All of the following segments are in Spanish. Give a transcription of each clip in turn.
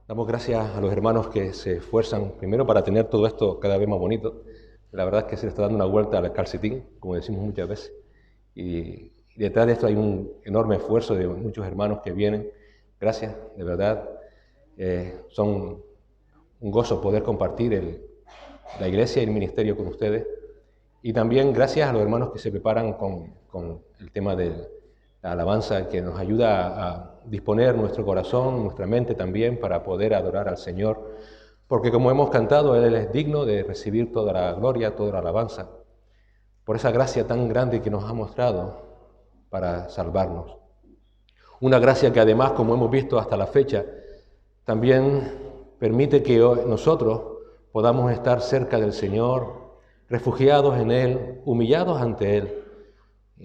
Damos gracias a los hermanos que se esfuerzan primero para tener todo esto cada vez más bonito. La verdad es que se le está dando una vuelta al calcetín, como decimos muchas veces. Y detrás de esto hay un enorme esfuerzo de muchos hermanos que vienen. Gracias, de verdad. Son un gozo poder compartir la iglesia y el ministerio con ustedes. Y también gracias a los hermanos que se preparan con el tema de la alabanza, que nos ayuda a disponer nuestro corazón, nuestra mente también, para poder adorar al Señor. Porque como hemos cantado, Él es digno de recibir toda la gloria, toda la alabanza, por esa gracia tan grande que nos ha mostrado para salvarnos. Una gracia que además, como hemos visto hasta la fecha, también permite que nosotros podamos estar cerca del Señor, refugiados en Él, humillados ante Él.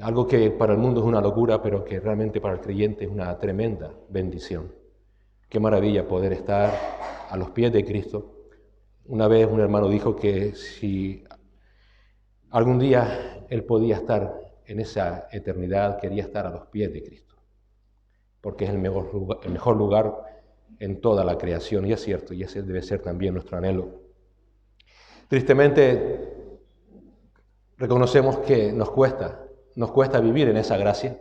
Algo que para el mundo es una locura, pero que realmente para el creyente es una tremenda bendición. Qué maravilla poder estar a los pies de Cristo. Una vez un hermano dijo que si algún día él podía estar en esa eternidad, quería estar a los pies de Cristo, porque es el mejor lugar en toda la creación, y es cierto, y ese debe ser también nuestro anhelo. Tristemente, reconocemos que nos cuesta vivir en esa gracia,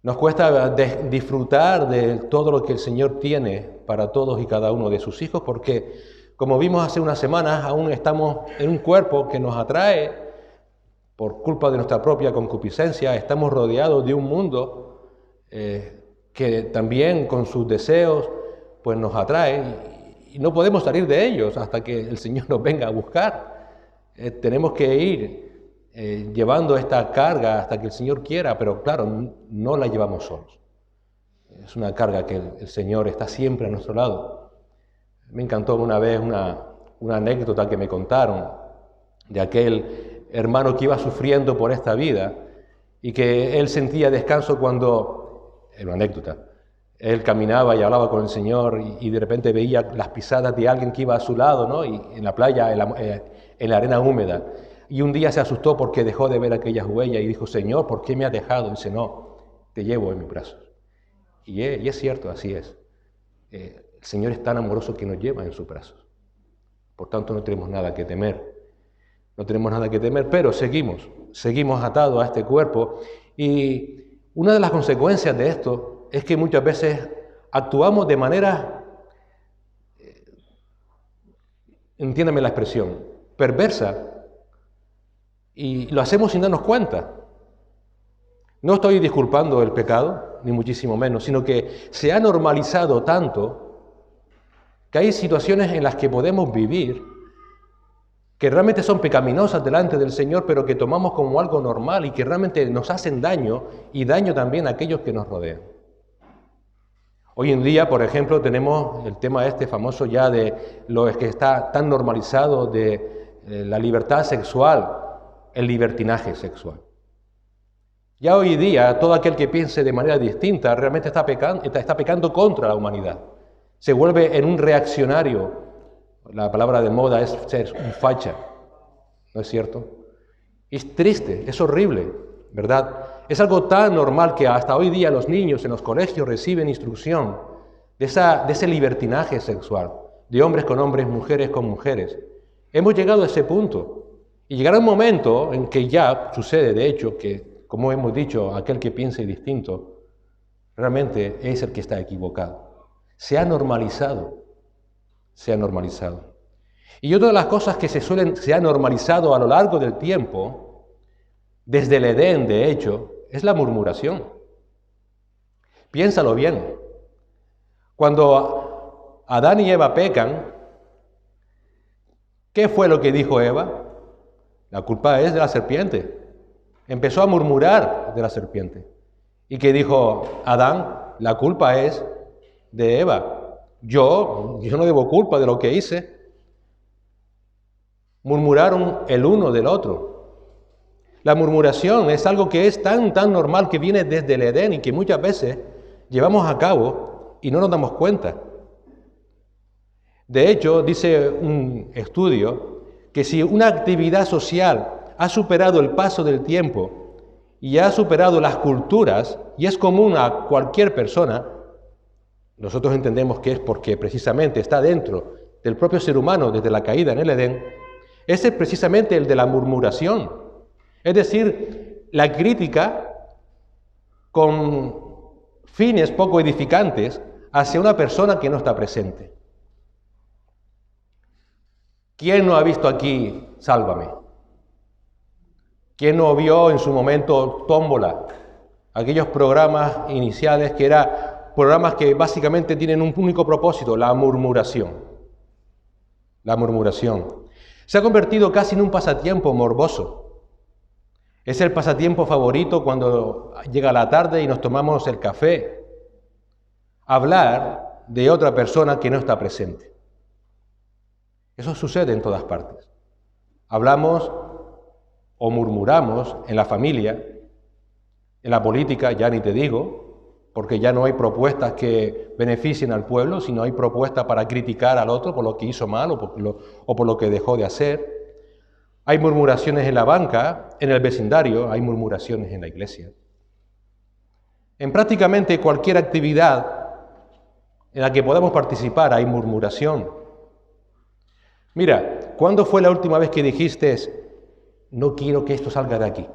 nos cuesta disfrutar de todo lo que el Señor tiene para todos y cada uno de sus hijos, porque, como vimos hace unas semanas, aún estamos en un cuerpo que nos atrae por culpa de nuestra propia concupiscencia. Estamos rodeados de un mundo que también con sus deseos pues nos atrae, y no podemos salir de ellos hasta que el Señor nos venga a buscar. Tenemos que ir llevando esta carga hasta que el Señor quiera, pero claro, no la llevamos solos. Es una carga que el Señor está siempre a nuestro lado. Me encantó una vez una anécdota que me contaron de aquel hermano que iba sufriendo por esta vida y que él sentía descanso cuando, era una anécdota, él caminaba y hablaba con el Señor y de repente veía las pisadas de alguien que iba a su lado, ¿no? Y en la playa, en la arena húmeda. Y un día se asustó porque dejó de ver aquellas huellas y dijo: Señor, ¿por qué me has dejado? Y dice: no, te llevo en mis brazos. Y es cierto, así es. El Señor es tan amoroso que nos lleva en sus brazos. Por tanto, no tenemos nada que temer. No tenemos nada que temer, pero seguimos atados a este cuerpo. Y una de las consecuencias de esto es que muchas veces actuamos de manera, entiéndame la expresión, perversa, y lo hacemos sin darnos cuenta. No estoy disculpando el pecado, ni muchísimo menos, sino que se ha normalizado tanto que hay situaciones en las que podemos vivir que realmente son pecaminosas delante del Señor, pero que tomamos como algo normal y que realmente nos hacen daño, y daño también a aquellos que nos rodean. Hoy en día, por ejemplo, tenemos el tema famoso ya de lo que está tan normalizado de la libertad sexual, el libertinaje sexual. Ya hoy día, todo aquel que piense de manera distinta realmente está pecando contra la humanidad. Se vuelve en un reaccionario. La palabra de moda es ser un facha, ¿no es cierto? Es triste, es horrible, ¿verdad? Es algo tan normal que hasta hoy día los niños en los colegios reciben instrucción de ese libertinaje sexual, de hombres con hombres, mujeres con mujeres. Hemos llegado a ese punto. Y llegará un momento en que ya sucede, de hecho, que, como hemos dicho, aquel que piense distinto, realmente es el que está equivocado. Se ha normalizado. Y otra de las cosas que se ha normalizado a lo largo del tiempo, desde el Edén, de hecho, es la murmuración. Piénsalo bien. Cuando Adán y Eva pecan, ¿qué fue lo que dijo Eva? La culpa es de la serpiente. Empezó a murmurar de la serpiente. ¿Y qué dijo Adán? La culpa es de Eva. Yo no debo culpa de lo que hice. Murmuraron el uno del otro. La murmuración es algo que es tan normal, que viene desde el Edén y que muchas veces llevamos a cabo y no nos damos cuenta. De hecho, dice un estudio que si una actividad social ha superado el paso del tiempo y ha superado las culturas y es común a cualquier persona, nosotros entendemos que es porque precisamente está dentro del propio ser humano desde la caída en el Edén, ese es precisamente el de la murmuración. Es decir, la crítica con fines poco edificantes hacia una persona que no está presente. ¿Quién no ha visto aquí Sálvame? ¿Quién no vio en su momento Tómbola? Aquellos programas iniciales que eran programas que básicamente tienen un único propósito, la murmuración. La murmuración. Se ha convertido casi en un pasatiempo morboso. Es el pasatiempo favorito cuando llega la tarde y nos tomamos el café. Hablar de otra persona que no está presente. Eso sucede en todas partes. Hablamos o murmuramos en la familia, en la política, ya ni te digo, porque ya no hay propuestas que beneficien al pueblo, sino hay propuestas para criticar al otro por lo que hizo mal o por lo que dejó de hacer. Hay murmuraciones en la banca, en el vecindario, hay murmuraciones en la iglesia. En prácticamente cualquier actividad en la que podamos participar hay murmuración. Mira, ¿cuándo fue la última vez que dijiste, no quiero que esto salga de aquí?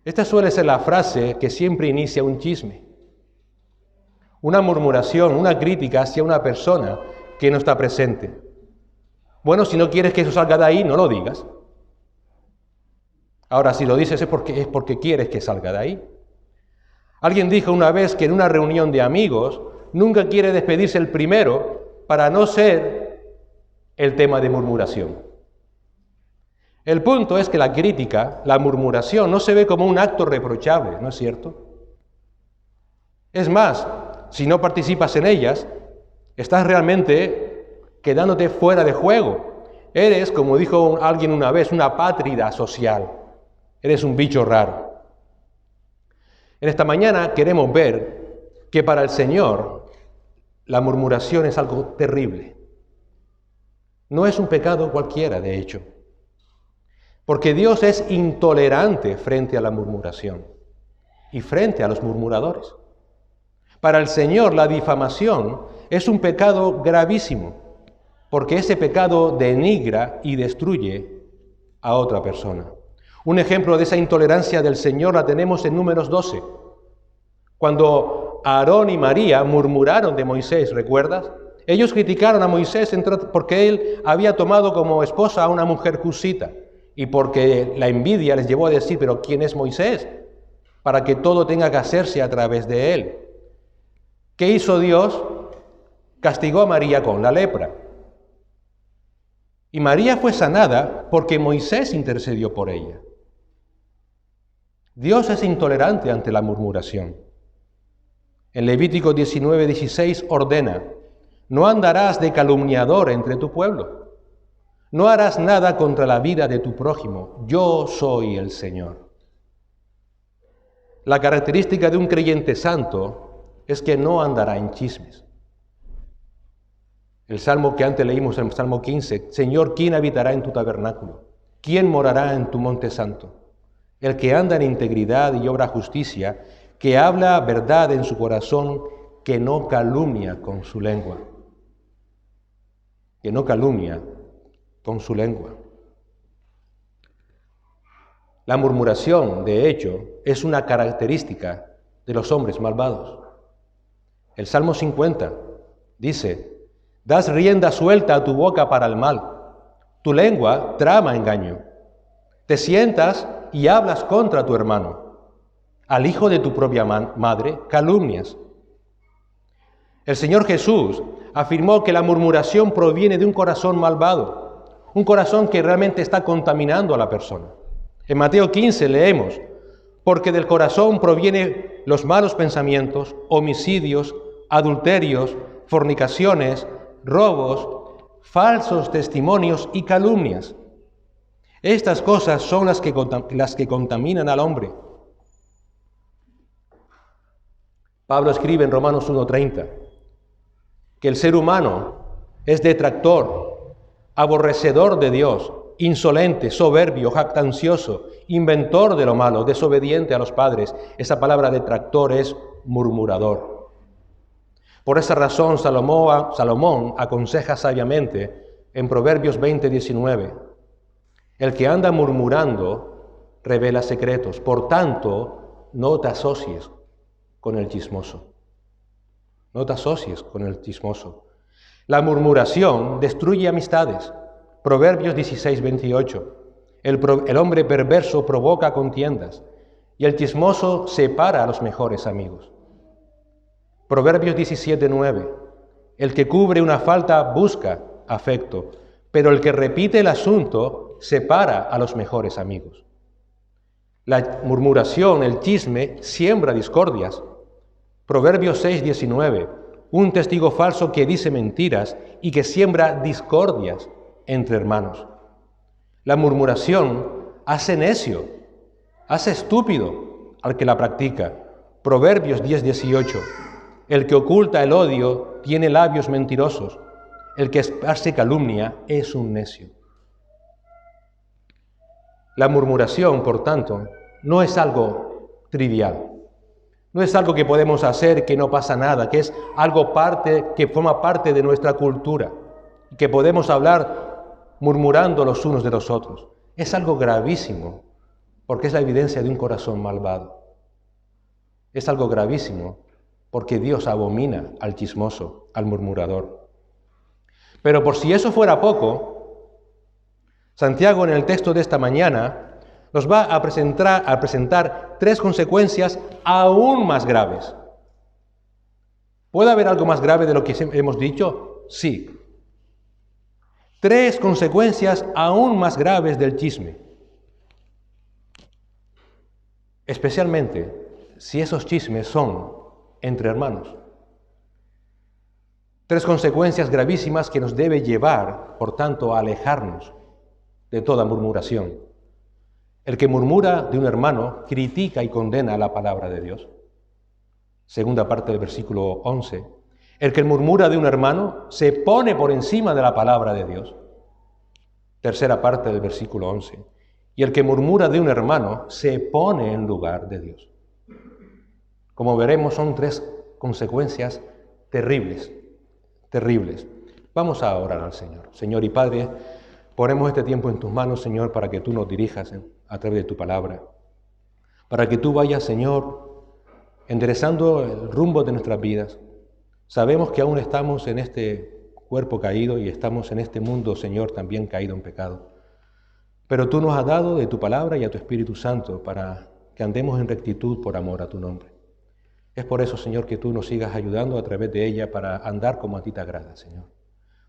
Esta suele ser la frase que siempre inicia un chisme. Una murmuración, una crítica hacia una persona que no está presente. Bueno, si no quieres que eso salga de ahí, no lo digas. Ahora, si lo dices es porque quieres que salga de ahí. Alguien dijo una vez que en una reunión de amigos nunca quiere despedirse el primero para no ser el tema de murmuración. El punto es que la crítica, la murmuración, no se ve como un acto reprochable, ¿no es cierto? Es más, si no participas en ellas, estás realmente quedándote fuera de juego. Eres, como dijo alguien una vez, una apátrida social. Eres un bicho raro. En esta mañana queremos ver que para el Señor la murmuración es algo terrible. No es un pecado cualquiera, de hecho. Porque Dios es intolerante frente a la murmuración y frente a los murmuradores. Para el Señor la difamación es un pecado gravísimo, porque ese pecado denigra y destruye a otra persona. Un ejemplo de esa intolerancia del Señor la tenemos en Números 12, cuando Aarón y María murmuraron de Moisés, ¿recuerdas? Ellos criticaron a Moisés porque él había tomado como esposa a una mujer cusita. Y porque la envidia les llevó a decir, pero ¿quién es Moisés? Para que todo tenga que hacerse a través de él. ¿Qué hizo Dios? Castigó a María con la lepra. Y María fue sanada porque Moisés intercedió por ella. Dios es intolerante ante la murmuración. En Levítico 19:16 ordena, no andarás de calumniador entre tu pueblo. No harás nada contra la vida de tu prójimo. Yo soy el Señor. La característica de un creyente santo es que no andará en chismes. El salmo que antes leímos, el Salmo 15, Señor, ¿quién habitará en tu tabernáculo? ¿Quién morará en tu monte santo? El que anda en integridad y obra justicia, que habla verdad en su corazón, que no calumnia con su lengua. Que no calumnia con su lengua. La murmuración, de hecho, es una característica de los hombres malvados. El Salmo 50 dice, das rienda suelta a tu boca para el mal, tu lengua trama engaño. Te sientas y hablas contra tu hermano, al hijo de tu propia madre calumnias. El Señor Jesús afirmó que la murmuración proviene de un corazón malvado, un corazón que realmente está contaminando a la persona. En Mateo 15 leemos, porque del corazón provienen los malos pensamientos, homicidios, adulterios, fornicaciones, robos, falsos testimonios y calumnias. Estas cosas son las que contaminan al hombre. Pablo escribe en Romanos 1:30 que el ser humano es detractor, aborrecedor de Dios, insolente, soberbio, jactancioso, inventor de lo malo, desobediente a los padres. Esa palabra detractor es murmurador. Por esa razón Salomón aconseja sabiamente en Proverbios 20:19, el que anda murmurando revela secretos, por tanto no te asocies con el chismoso. No te asocies con el chismoso. La murmuración destruye amistades. Proverbios 16:28. El hombre perverso provoca contiendas y el chismoso separa a los mejores amigos. Proverbios 17:9. El que cubre una falta busca afecto, pero el que repite el asunto separa a los mejores amigos. La murmuración, el chisme, siembra discordias. Proverbios 6:19. Un testigo falso que dice mentiras y que siembra discordias entre hermanos. La murmuración hace necio, hace estúpido al que la practica. Proverbios 10:18. El que oculta el odio tiene labios mentirosos. El que esparce calumnia es un necio. La murmuración, por tanto, no es algo trivial. No es algo que podemos hacer, que no pasa nada, que es algo que forma parte de nuestra cultura, que podemos hablar murmurando los unos de los otros. Es algo gravísimo, porque es la evidencia de un corazón malvado. Es algo gravísimo, porque Dios abomina al chismoso, al murmurador. Pero por si eso fuera poco, Santiago en el texto de esta mañana nos va a presentar tres consecuencias aún más graves. ¿Puede haber algo más grave de lo que hemos dicho? Sí. Tres consecuencias aún más graves del chisme. Especialmente si esos chismes son entre hermanos. Tres consecuencias gravísimas que nos debe llevar, por tanto, a alejarnos de toda murmuración. El que murmura de un hermano critica y condena la palabra de Dios. Segunda parte del versículo 11. El que murmura de un hermano se pone por encima de la palabra de Dios. Tercera parte del versículo 11. Y el que murmura de un hermano se pone en lugar de Dios. Como veremos, son tres consecuencias terribles, terribles. Vamos a orar al Señor. Señor y Padre, ponemos este tiempo en tus manos, Señor, para que tú nos dirijas a través de tu palabra. Para que tú vayas, Señor, enderezando el rumbo de nuestras vidas. Sabemos que aún estamos en este cuerpo caído y estamos en este mundo, Señor, también caído en pecado. Pero tú nos has dado de tu palabra y a tu Espíritu Santo para que andemos en rectitud por amor a tu nombre. Es por eso, Señor, que tú nos sigas ayudando a través de ella para andar como a ti te agrada, Señor.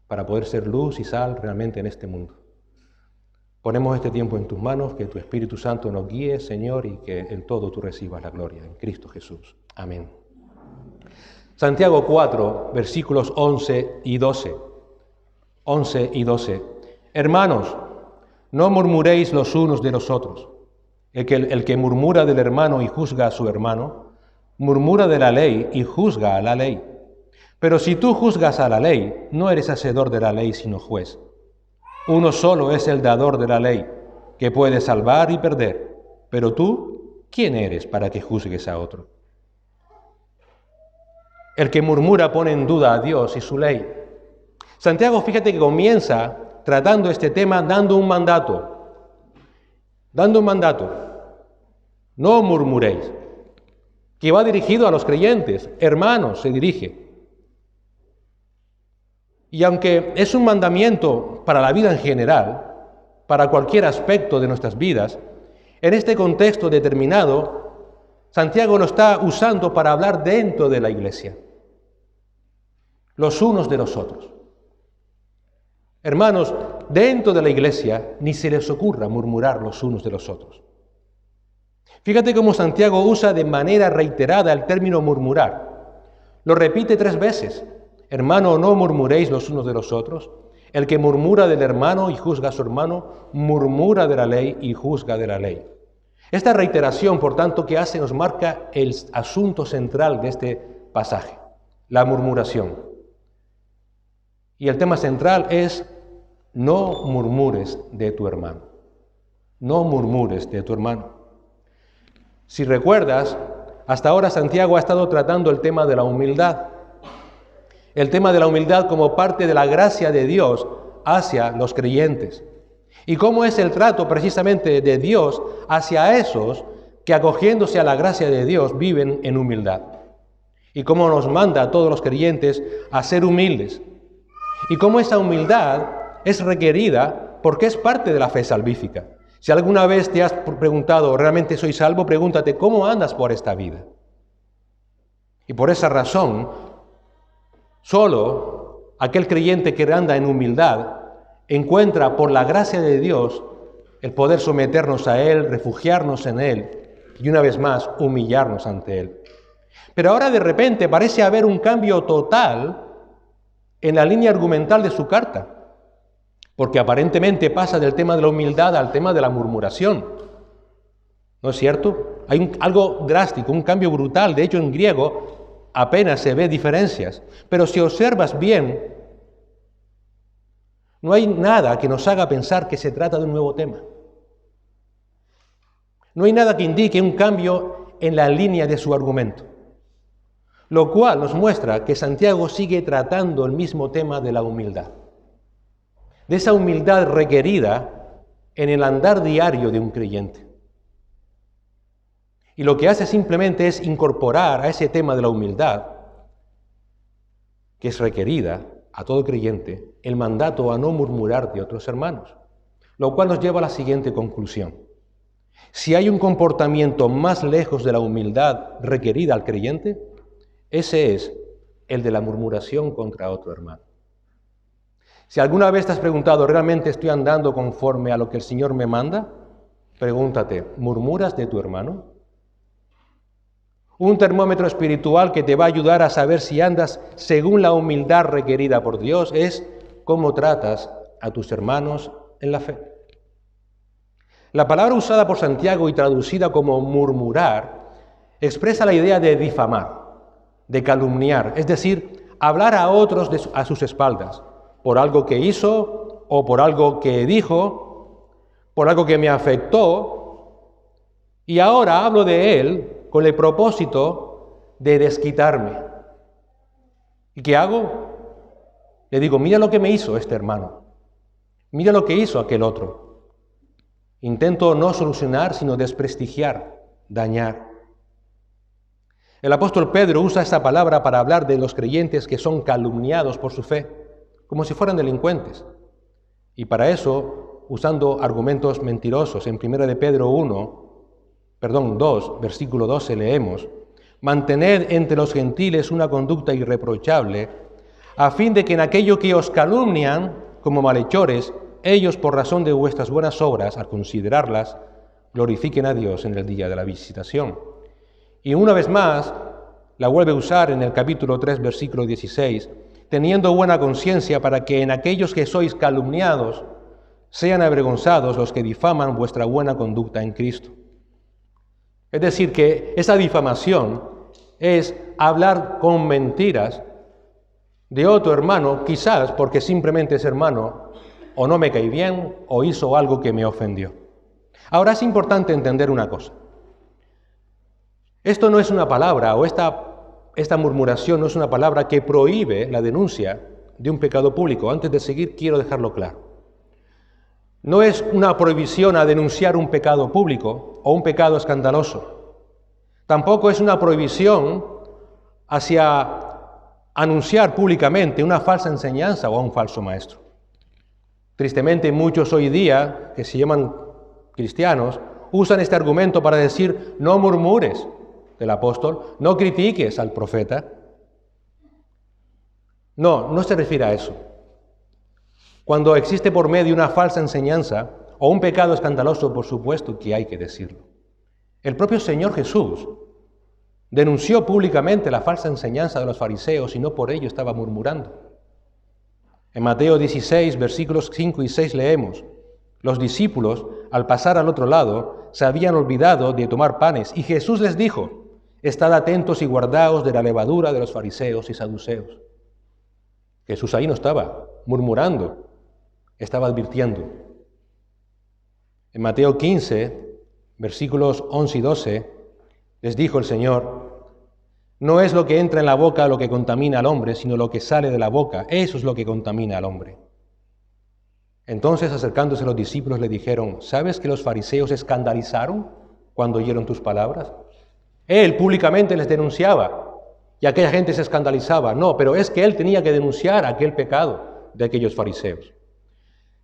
Para poder ser luz y sal realmente en este mundo. Ponemos este tiempo en tus manos, que tu Espíritu Santo nos guíe, Señor, y que en todo tú recibas la gloria. En Cristo Jesús. Amén. Santiago 4, versículos 11 y 12. 11 y 12. Hermanos, no murmuréis los unos de los otros. El que murmura del hermano y juzga a su hermano, murmura de la ley y juzga a la ley. Pero si tú juzgas a la ley, no eres hacedor de la ley, sino juez. Uno solo es el dador de la ley, que puede salvar y perder. Pero tú, ¿quién eres para que juzgues a otro? El que murmura pone en duda a Dios y su ley. Santiago, fíjate que comienza tratando este tema dando un mandato. Dando un mandato. No murmuréis. Que va dirigido a los creyentes. Hermanos, se dirige. Y aunque es un mandamiento para la vida en general, para cualquier aspecto de nuestras vidas, en este contexto determinado, Santiago lo está usando para hablar dentro de la iglesia, los unos de los otros. Hermanos, dentro de la iglesia ni se les ocurra murmurar los unos de los otros. Fíjate cómo Santiago usa de manera reiterada el término murmurar. Lo repite 3 veces. Hermano, no murmuréis los unos de los otros. El que murmura del hermano y juzga a su hermano, murmura de la ley y juzga de la ley. Esta reiteración, por tanto, que hace nos marca el asunto central de este pasaje, la murmuración. Y el tema central es, no murmures de tu hermano. No murmures de tu hermano. Si recuerdas, hasta ahora Santiago ha estado tratando el tema de la humildad. El tema de la humildad como parte de la gracia de Dios hacia los creyentes. Y cómo es el trato precisamente de Dios hacia esos que acogiéndose a la gracia de Dios viven en humildad. Y cómo nos manda a todos los creyentes a ser humildes. Y cómo esa humildad es requerida porque es parte de la fe salvífica. Si alguna vez te has preguntado, ¿realmente soy salvo? Pregúntate, ¿cómo andas por esta vida? Y por esa razón, solo aquel creyente que anda en humildad encuentra por la gracia de Dios el poder someternos a Él, refugiarnos en Él y una vez más humillarnos ante Él. Pero ahora de repente parece haber un cambio total en la línea argumental de su carta, porque aparentemente pasa del tema de la humildad al tema de la murmuración. ¿No es cierto? Hay algo drástico, un cambio brutal. De hecho, en griego apenas se ve diferencias. Pero si observas bien, no hay nada que nos haga pensar que se trata de un nuevo tema. No hay nada que indique un cambio en la línea de su argumento. Lo cual nos muestra que Santiago sigue tratando el mismo tema de la humildad. De esa humildad requerida en el andar diario de un creyente. Y lo que hace simplemente es incorporar a ese tema de la humildad, que es requerida a todo creyente, el mandato a no murmurar de otros hermanos. Lo cual nos lleva a la siguiente conclusión. Si hay un comportamiento más lejos de la humildad requerida al creyente, ese es el de la murmuración contra otro hermano. Si alguna vez te has preguntado, ¿realmente estoy andando conforme a lo que el Señor me manda? Pregúntate, ¿murmuras de tu hermano? Un termómetro espiritual que te va a ayudar a saber si andas según la humildad requerida por Dios es cómo tratas a tus hermanos en la fe. La palabra usada por Santiago y traducida como murmurar expresa la idea de difamar, de calumniar, es decir, hablar a otros a sus espaldas, por algo que hizo o por algo que dijo, por algo que me afectó, y ahora hablo de él con el propósito de desquitarme. ¿Y qué hago? Le digo, mira lo que me hizo este hermano, mira lo que hizo aquel otro. Intento no solucionar, sino desprestigiar, dañar. El apóstol Pedro usa esta palabra para hablar de los creyentes que son calumniados por su fe, como si fueran delincuentes. Y para eso, usando argumentos mentirosos, en 1 de Pedro 2, versículo 12 leemos, «Mantened entre los gentiles una conducta irreprochable, a fin de que en aquello que os calumnian como malhechores, ellos por razón de vuestras buenas obras, al considerarlas, glorifiquen a Dios en el día de la visitación». Y una vez más, la vuelve a usar en el capítulo 3, versículo 16, teniendo buena conciencia para que en aquellos que sois calumniados sean avergonzados los que difaman vuestra buena conducta en Cristo. Es decir, que esa difamación es hablar con mentiras de otro hermano, quizás porque simplemente ese hermano o no me cae bien o hizo algo que me ofendió. Ahora es importante entender una cosa. Esto no es una palabra, o esta murmuración no es una palabra que prohíbe la denuncia de un pecado público. Antes de seguir, quiero dejarlo claro. No es una prohibición a denunciar un pecado público o un pecado escandaloso. Tampoco es una prohibición hacia anunciar públicamente una falsa enseñanza o a un falso maestro. Tristemente, muchos hoy día, que se llaman cristianos, usan este argumento para decir, no murmures del apóstol, no critiques al profeta. No se refiere a eso. Cuando existe por medio una falsa enseñanza o un pecado escandaloso, por supuesto que hay que decirlo. El propio Señor Jesús denunció públicamente la falsa enseñanza de los fariseos y no por ello estaba murmurando. En Mateo 16, versículos 5 y 6 leemos, los discípulos, al pasar al otro lado, se habían olvidado de tomar panes, y Jesús les dijo, estad atentos y guardaos de la levadura de los fariseos y saduceos. Jesús ahí no estaba murmurando, estaba advirtiendo. En Mateo 15, versículos 11 y 12, les dijo el Señor, No es lo que entra en la boca lo que contamina al hombre, sino lo que sale de la boca. Eso es lo que contamina al hombre. Entonces, acercándose los discípulos, le dijeron, ¿sabes que los fariseos se escandalizaron cuando oyeron tus palabras? Él públicamente les denunciaba y aquella gente se escandalizaba. No, pero es que él tenía que denunciar aquel pecado de aquellos fariseos.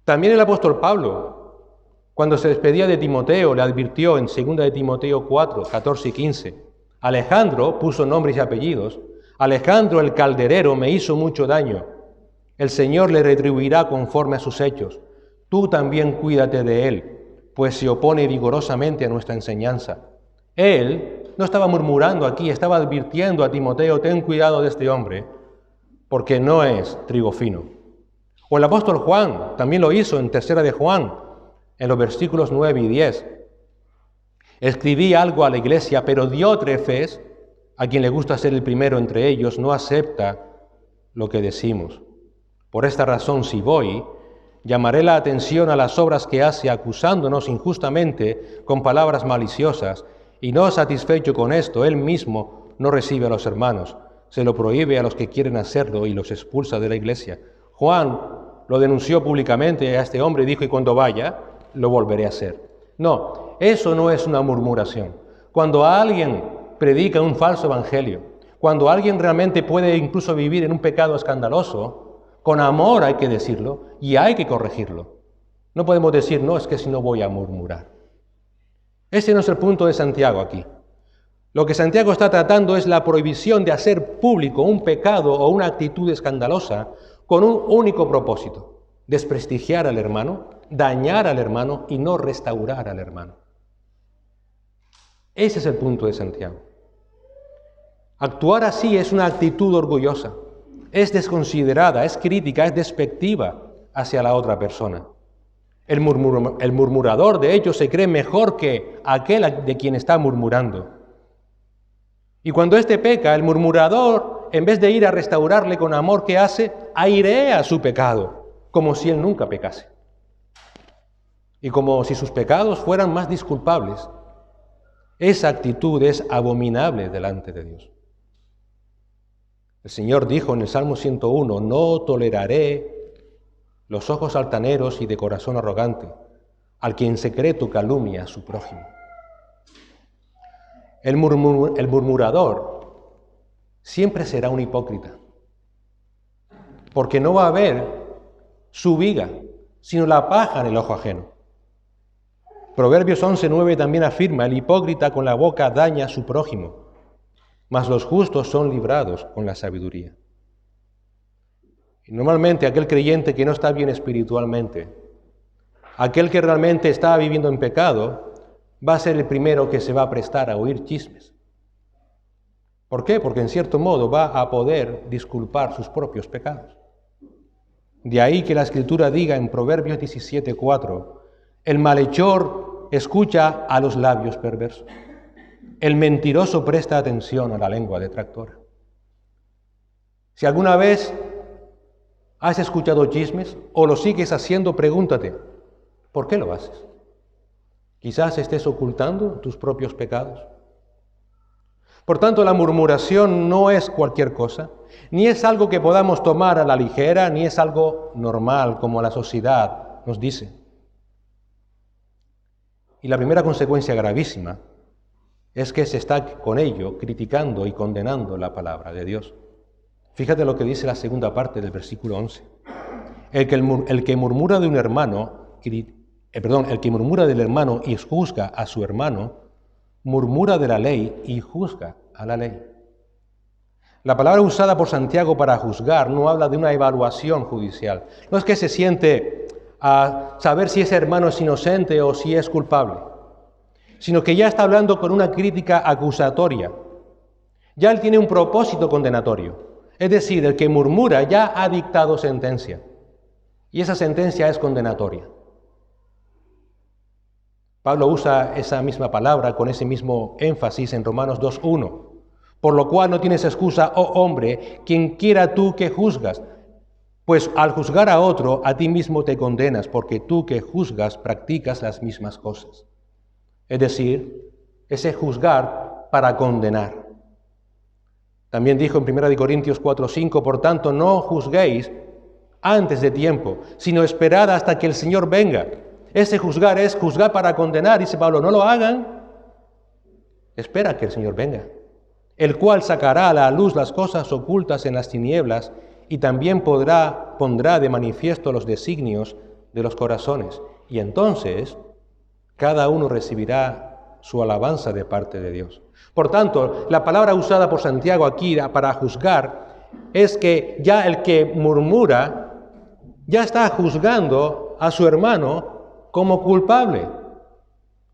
También el apóstol Pablo, cuando se despedía de Timoteo, le advirtió en 2 de Timoteo 4, 14 y 15, Alejandro, puso nombres y apellidos, Alejandro el calderero me hizo mucho daño. El Señor le retribuirá conforme a sus hechos. Tú también cuídate de él, pues se opone vigorosamente a nuestra enseñanza. Él no estaba murmurando aquí, estaba advirtiendo a Timoteo, ten cuidado de este hombre, porque no es trigo fino. O el apóstol Juan también lo hizo en 3 de Juan, en los versículos 9 y 10. Escribí algo a la iglesia, pero Diótrefes, a quien le gusta ser el primero entre ellos, no acepta lo que decimos. Por esta razón, si voy, llamaré la atención a las obras que hace acusándonos injustamente con palabras maliciosas, y no satisfecho con esto, él mismo no recibe a los hermanos, se lo prohíbe a los que quieren hacerlo y los expulsa de la iglesia. Juan lo denunció públicamente a este hombre y dijo, y cuando vaya, lo volveré a hacer. No, eso no es una murmuración. Cuando alguien predica un falso evangelio, cuando alguien realmente puede incluso vivir en un pecado escandaloso, con amor hay que decirlo y hay que corregirlo. No podemos decir, no, es que si no voy a murmurar. Ese no es el punto de Santiago aquí. Lo que Santiago está tratando es la prohibición de hacer público un pecado o una actitud escandalosa con un único propósito, desprestigiar al hermano, dañar al hermano y no restaurar al hermano. Ese es el punto de Santiago. Actuar así es una actitud orgullosa, es desconsiderada, es crítica, es despectiva hacia la otra persona. El murmurador, de hecho, se cree mejor que aquel de quien está murmurando. Y cuando éste peca, el murmurador, en vez de ir a restaurarle con amor, ¿qué hace? Airea su pecado, como si él nunca pecase. Y como si sus pecados fueran más disculpables. Esa actitud es abominable delante de Dios. El Señor dijo en el Salmo 101, no toleraré los ojos altaneros y de corazón arrogante, al que en secreto calumnia a su prójimo. El murmurador siempre será un hipócrita, porque no va a ver su viga, sino la paja en el ojo ajeno. Proverbios 11:9 también afirma, el hipócrita con la boca daña a su prójimo, mas los justos son librados con la sabiduría. Y normalmente aquel creyente que no está bien espiritualmente, aquel que realmente está viviendo en pecado, va a ser el primero que se va a prestar a oír chismes. ¿Por qué? Porque en cierto modo va a poder disculpar sus propios pecados. De ahí que la Escritura diga en Proverbios 17:4, el malhechor escucha a los labios perversos. El mentiroso presta atención a la lengua detractora. Si alguna vez has escuchado chismes o lo sigues haciendo, pregúntate, ¿por qué lo haces? Quizás estés ocultando tus propios pecados. Por tanto, la murmuración no es cualquier cosa, ni es algo que podamos tomar a la ligera, ni es algo normal como la sociedad nos dice. Y la primera consecuencia gravísima es que se está con ello criticando y condenando la palabra de Dios. Fíjate lo que dice la segunda parte del versículo 11. El que murmura de un hermano, el que murmura del hermano y juzga a su hermano, murmura de la ley y juzga a la ley. La palabra usada por Santiago para juzgar no habla de una evaluación judicial. No es que se siente a saber si ese hermano es inocente o si es culpable, sino que ya está hablando con una crítica acusatoria. Ya él tiene un propósito condenatorio. Es decir, el que murmura ya ha dictado sentencia. Y esa sentencia es condenatoria. Pablo usa esa misma palabra con ese mismo énfasis en Romanos 2:1. Por lo cual no tienes excusa, oh hombre, quien quiera tú que juzgas. Pues al juzgar a otro, a ti mismo te condenas, porque tú que juzgas practicas las mismas cosas. Es decir, ese juzgar para condenar. También dijo en 1 Corintios 4:5, por tanto, no juzguéis antes de tiempo, sino esperad hasta que el Señor venga. Ese juzgar es juzgar para condenar, dice Pablo, no lo hagan, espera que el Señor venga, el cual sacará a la luz las cosas ocultas en las tinieblas y también pondrá de manifiesto los designios de los corazones. Y entonces cada uno recibirá su alabanza de parte de Dios. Por tanto, la palabra usada por Santiago aquí para juzgar es que ya el que murmura ya está juzgando a su hermano como culpable.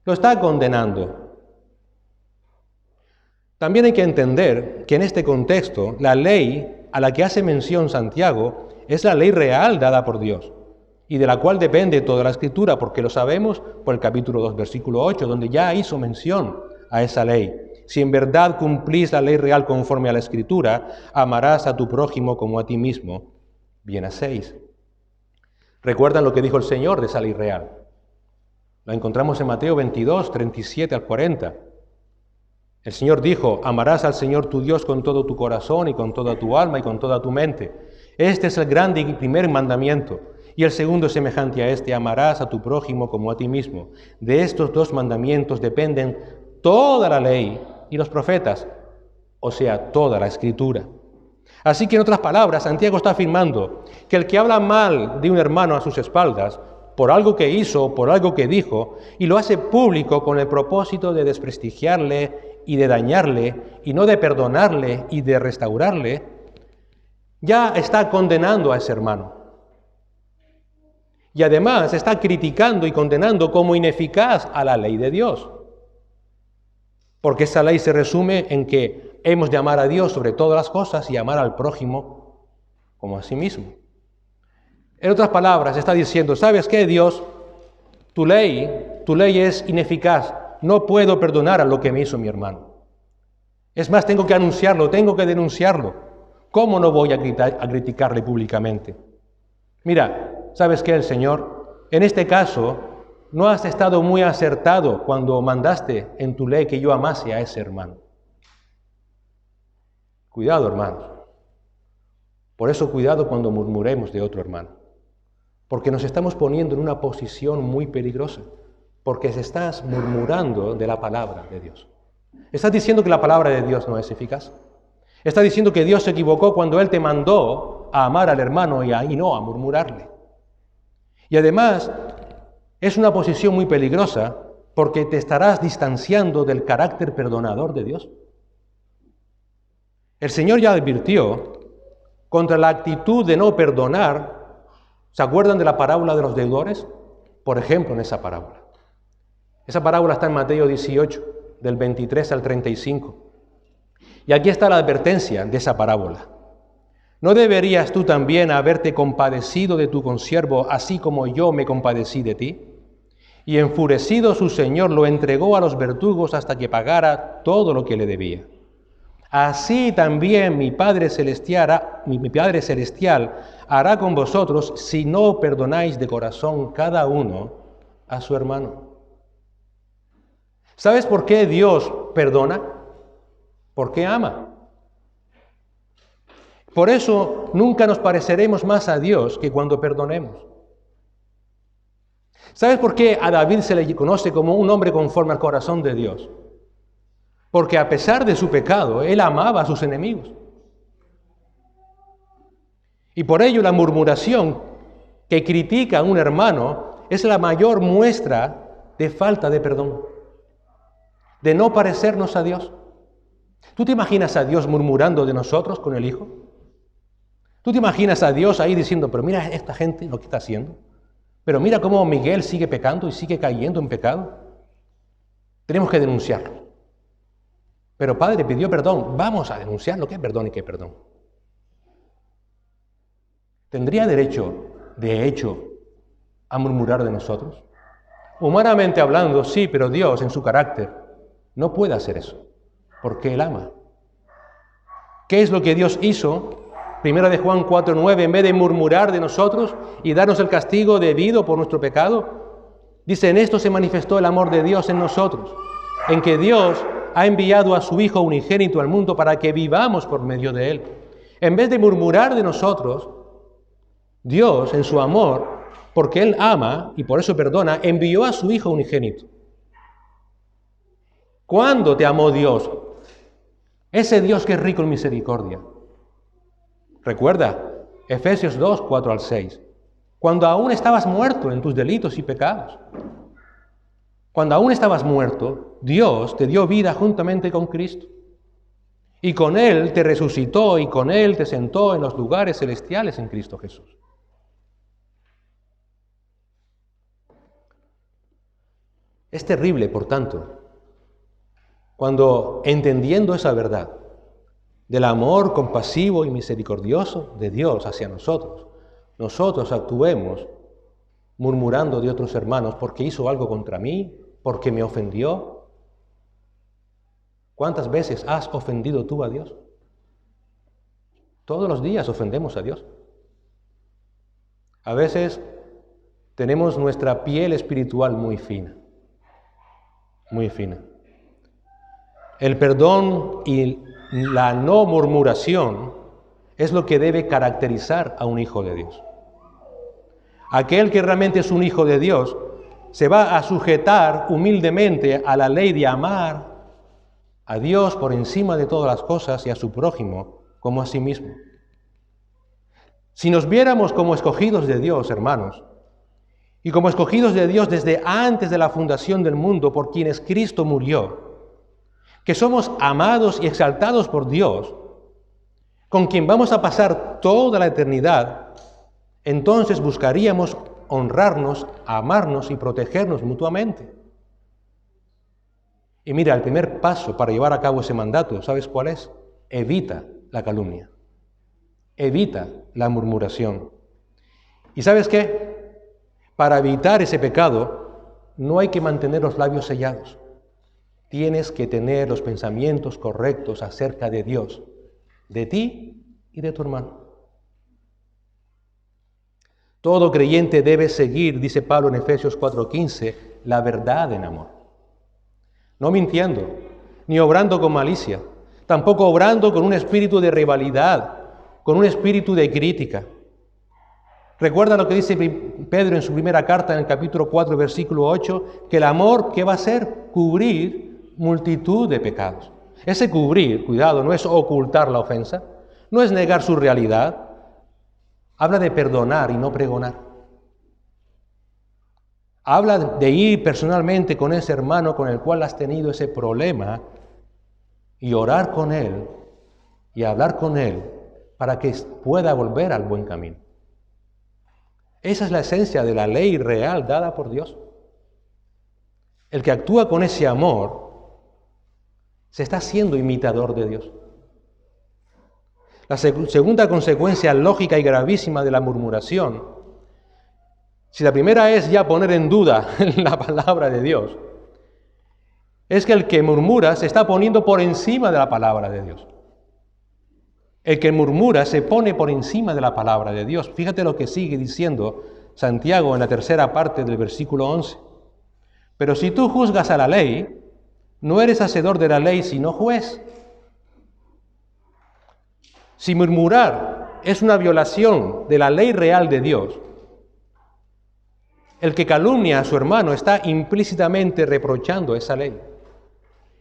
Lo está condenando. También hay que entender que en este contexto la ley a la que hace mención Santiago es la ley real dada por Dios y de la cual depende toda la Escritura, porque lo sabemos por el capítulo 2, versículo 8, donde ya hizo mención a esa ley. Si en verdad cumplís la ley real conforme a la Escritura, amarás a tu prójimo como a ti mismo, bien hacéis. ¿Recuerdan lo que dijo el Señor de esa ley real? La encontramos en Mateo 22, 37 al 40. El Señor dijo, amarás al Señor tu Dios con todo tu corazón y con toda tu alma y con toda tu mente. Este es el grande y primer mandamiento. Y el segundo es semejante a este, amarás a tu prójimo como a ti mismo. De estos dos mandamientos dependen toda la ley y los profetas, o sea, toda la Escritura. Así que en otras palabras, Santiago está afirmando que el que habla mal de un hermano a sus espaldas, por algo que hizo, por algo que dijo, y lo hace público con el propósito de desprestigiarle y de dañarle, y no de perdonarle y de restaurarle, ya está condenando a ese hermano. Y además está criticando y condenando como ineficaz a la ley de Dios. Porque esa ley se resume en que hemos de amar a Dios sobre todas las cosas y amar al prójimo como a sí mismo. En otras palabras, está diciendo, ¿sabes qué, Dios? Tu ley es ineficaz. No puedo perdonar a lo que me hizo mi hermano. Es más, tengo que anunciarlo, tengo que denunciarlo. ¿Cómo no voy a criticarle públicamente? Mira, ¿sabes qué, el Señor? En este caso, no has estado muy acertado cuando mandaste en tu ley que yo amase a ese hermano. Cuidado, hermanos. Por eso, cuidado cuando murmuremos de otro hermano. Porque nos estamos poniendo en una posición muy peligrosa. Porque se estás murmurando de la palabra de Dios. Estás diciendo que la palabra de Dios no es eficaz. Estás diciendo que Dios se equivocó cuando Él te mandó a amar al hermano y no a murmurarle. Y además, es una posición muy peligrosa porque te estarás distanciando del carácter perdonador de Dios. El Señor ya advirtió contra la actitud de no perdonar. ¿Se acuerdan de la parábola de los deudores? Por ejemplo, en esa parábola. Esa parábola está en Mateo 18, del 23 al 35. Y aquí está la advertencia de esa parábola. ¿No deberías tú también haberte compadecido de tu consiervo, así como yo me compadecí de ti? Y enfurecido su señor lo entregó a los verdugos hasta que pagara todo lo que le debía. Así también mi Padre Celestial hará con vosotros si no perdonáis de corazón cada uno a su hermano. ¿Sabes por qué Dios perdona? Porque ama. Por eso nunca nos pareceremos más a Dios que cuando perdonemos. ¿Sabes por qué a David se le conoce como un hombre conforme al corazón de Dios? Porque a pesar de su pecado, él amaba a sus enemigos. Y por ello la murmuración que critica a un hermano es la mayor muestra de falta de perdón, de no parecernos a Dios. ¿Tú te imaginas a Dios murmurando de nosotros con el Hijo? ¿Tú te imaginas a Dios ahí diciendo, pero mira esta gente lo que está haciendo? Pero mira cómo Miguel sigue pecando y sigue cayendo en pecado. Tenemos que denunciarlo. Pero Padre pidió perdón, vamos a denunciarlo. ¿Qué perdón y qué perdón? ¿Tendría derecho, de hecho, a murmurar de nosotros? Humanamente hablando, sí, pero Dios en su carácter no puede hacer eso, porque Él ama. ¿Qué es lo que Dios hizo? Primera de Juan 4:9, en vez de murmurar de nosotros y darnos el castigo debido por nuestro pecado, dice, en esto se manifestó el amor de Dios en nosotros, en que Dios ha enviado a su Hijo unigénito al mundo para que vivamos por medio de Él. En vez de murmurar de nosotros, Dios, en su amor, porque Él ama y por eso perdona, envió a su Hijo unigénito. ¿Cuándo te amó Dios? Ese Dios que es rico en misericordia. Recuerda, Efesios 2, 4 al 6. Cuando aún estabas muerto en tus delitos y pecados. Cuando aún estabas muerto, Dios te dio vida juntamente con Cristo. Y con Él te resucitó y con Él te sentó en los lugares celestiales en Cristo Jesús. Es terrible, por tanto, cuando entendiendo esa verdad del amor compasivo y misericordioso de Dios hacia nosotros actuemos murmurando de otros hermanos porque hizo algo contra mí, porque me ofendió. ¿Cuántas veces has ofendido tú a Dios? Todos los días ofendemos a Dios. A veces tenemos nuestra piel espiritual muy fina, muy fina. El perdón y la no murmuración es lo que debe caracterizar a un hijo de Dios. Aquel que realmente es un hijo de Dios se va a sujetar humildemente a la ley de amar a Dios por encima de todas las cosas y a su prójimo como a sí mismo. Si nos viéramos como escogidos de Dios, hermanos, y como escogidos de Dios desde antes de la fundación del mundo por quienes Cristo murió, que somos amados y exaltados por Dios, con quien vamos a pasar toda la eternidad, entonces buscaríamos honrarnos, amarnos y protegernos mutuamente. Y mira, el primer paso para llevar a cabo ese mandato, ¿sabes cuál es? Evita la calumnia. Evita la murmuración. ¿Y sabes qué? Para evitar ese pecado, no hay que mantener los labios sellados. Tienes que tener los pensamientos correctos acerca de Dios, de ti y de tu hermano. Todo creyente debe seguir, dice Pablo en Efesios 4:15, la verdad en amor. No mintiendo, ni obrando con malicia, tampoco obrando con un espíritu de rivalidad, con un espíritu de crítica. Recuerda lo que dice Pedro en su primera carta en el capítulo 4, versículo 8, que el amor, ¿qué va a hacer? Cubrir multitud de pecados. Ese cubrir, cuidado, no es ocultar la ofensa, no es negar su realidad. Habla de perdonar y no pregonar. Habla de ir personalmente con ese hermano con el cual has tenido ese problema y orar con él y hablar con él para que pueda volver al buen camino. Esa es la esencia de la ley real dada por Dios. El que actúa con ese amor se está haciendo imitador de Dios. La segunda consecuencia lógica y gravísima de la murmuración, si la primera es ya poner en duda la palabra de Dios, es que el que murmura se está poniendo por encima de la palabra de Dios. El que murmura se pone por encima de la palabra de Dios. Fíjate lo que sigue diciendo Santiago en la tercera parte del versículo 11. Pero si tú juzgas a la ley, no eres hacedor de la ley, sino juez. Si murmurar es una violación de la ley real de Dios, el que calumnia a su hermano está implícitamente reprochando esa ley.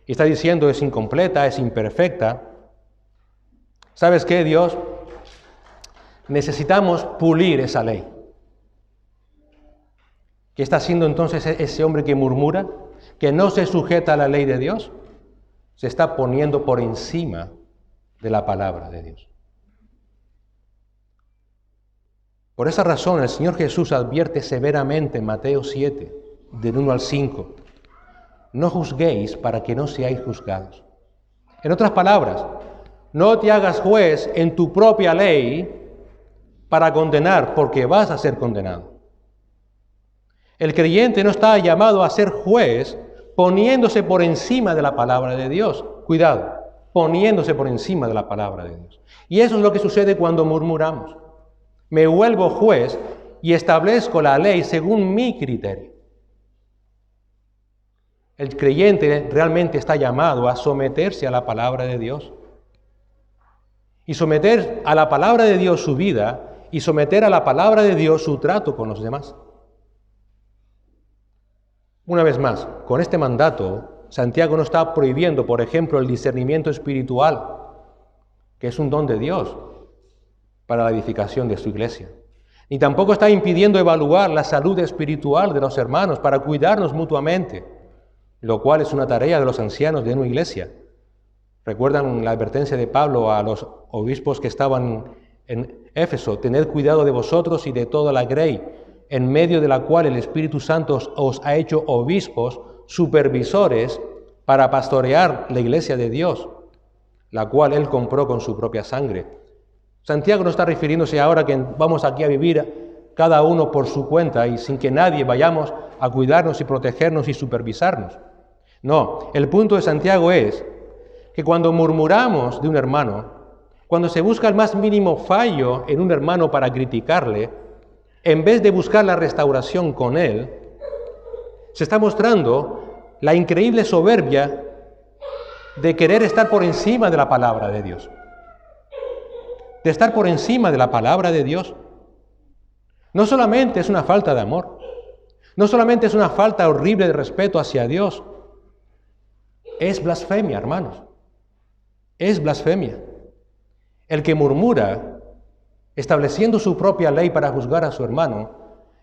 Y está diciendo es incompleta, es imperfecta. ¿Sabes qué, Dios? Necesitamos pulir esa ley. ¿Qué está haciendo entonces ese hombre que murmura, que no se sujeta a la ley de Dios? Se está poniendo por encima de la palabra de Dios. Por esa razón el Señor Jesús advierte severamente en Mateo 7, del 1 al 5, no juzguéis para que no seáis juzgados. En otras palabras, no te hagas juez en tu propia ley para condenar, porque vas a ser condenado. El creyente no está llamado a ser juez poniéndose por encima de la palabra de Dios. Cuidado, poniéndose por encima de la palabra de Dios. Y eso es lo que sucede cuando murmuramos. Me vuelvo juez y establezco la ley según mi criterio. El creyente realmente está llamado a someterse a la palabra de Dios. Y someter a la palabra de Dios su vida y someter a la palabra de Dios su trato con los demás. Una vez más, con este mandato, Santiago no está prohibiendo, por ejemplo, el discernimiento espiritual, que es un don de Dios para la edificación de su iglesia. Ni tampoco está impidiendo evaluar la salud espiritual de los hermanos para cuidarnos mutuamente, lo cual es una tarea de los ancianos de una iglesia. ¿Recuerdan la advertencia de Pablo a los obispos que estaban en Éfeso? Tened cuidado de vosotros y de toda la grey, en medio de la cual el Espíritu Santo os ha hecho obispos, supervisores, para pastorear la iglesia de Dios, la cual Él compró con su propia sangre. Santiago no está refiriéndose ahora que vamos aquí a vivir cada uno por su cuenta y sin que nadie vayamos a cuidarnos y protegernos y supervisarnos. No, el punto de Santiago es que cuando murmuramos de un hermano, cuando se busca el más mínimo fallo en un hermano para criticarle, en vez de buscar la restauración con él, se está mostrando la increíble soberbia de querer estar por encima de la palabra de Dios. De estar por encima de la palabra de Dios. No solamente es una falta de amor, no solamente es una falta horrible de respeto hacia Dios, es blasfemia, hermanos. Es blasfemia. El que murmura, estableciendo su propia ley para juzgar a su hermano,